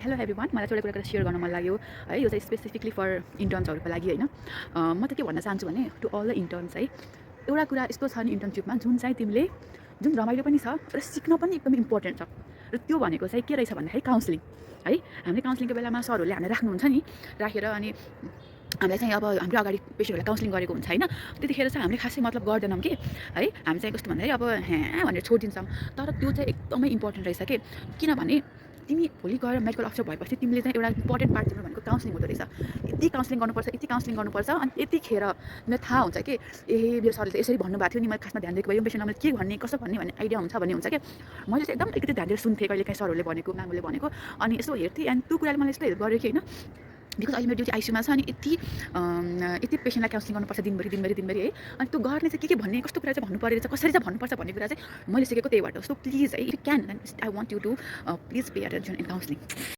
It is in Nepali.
हेलो एभ्रिवान, मलाई चाहिँ एउटा कुरा सेयर गर्न मन लाग्यो है। यो चाहिँ स्पेसिफिकली फर इन्टर्न्सहरूको लागि होइन। म त के भन्न चाहन्छु भने टु अल द इन्टर्न्स है, एउटा कुरा यस्तो छ नि इन्टर्नसिपमा जुन चाहिँ तिमीले जुन रमाइलो पनि छ र सिक्न पनि एकदमै इम्पोर्टेन्ट छ। र त्यो भनेको चाहिँ के रहेछ भन्दाखेरि काउन्सिलिङ है। हामीले काउन्सिलिङको बेलामा सरहरूले हामीलाई राख्नुहुन्छ नि, राखेर अनि हामीलाई चाहिँ अब हाम्रो अगाडि पेसेन्टहरूलाई काउन्सिलिङ गरेको हुन्छ होइन। त्यतिखेर चाहिँ हामीले खासै मतलब गर्दैनौँ कि है। हामी चाहिँ कस्तो भन्दाखेरि अब ह्या भनेर छोडिदिन्छौँ। तर त्यो चाहिँ एकदमै इम्पोर्टेन्ट रहेछ कि, किनभने तिमी भोलि गएर मेडिकल अफिसर भएपछि तिमीले चाहिँ एउटा इम्पोर्टेन्ट पार्ट तिम्रो भनेको काउन्सिलिङ हुँदो रहेछ। यति काउन्सिलिङ गर्नुपर्छ, यति काउन्सिलिङ गर्नुपर्छ, अनि यतिखेर तिमीलाई थाहा हुन्छ कि मेरो सरले त यसरी भन्नुभएको थियो नि, मैले खासमा ध्यान दिएको भए यो पेसेन्टलाई मैले के भन्ने कसो भन्ने भन्ने आइडिया हुन्छ भन्ने हुन्छ कि। मैले चाहिँ एकदम अलिकति ध्यान दिएर सुन्थेँ कहिलेकाहीँ सरहरूले भनेको, म्यामले भनेको, अनि यसो हेर्थेँ। अनि त्यो कुराले मलाई यस्तो हेल्प गर्यो कि होइन, बिकज अहिले मेरो ड्युटी आइसियुमा छ अनि यति पेसेन्टलाई काउन्सिलिङ गर्नुपर्छ दिनभरि है। अनि त्यो गर्ने चाहिँ के भन्ने, कस्तो कुरा चाहिँ भन्नु पऱ्यो रहेछ, कसरी चाहिँ भन्नुपर्छ भन्ने कुरा चाहिँ मैले सिकेको त्यहीबाट हो। सो प्लिज है, if you can then I want you to please pay attention in counselling.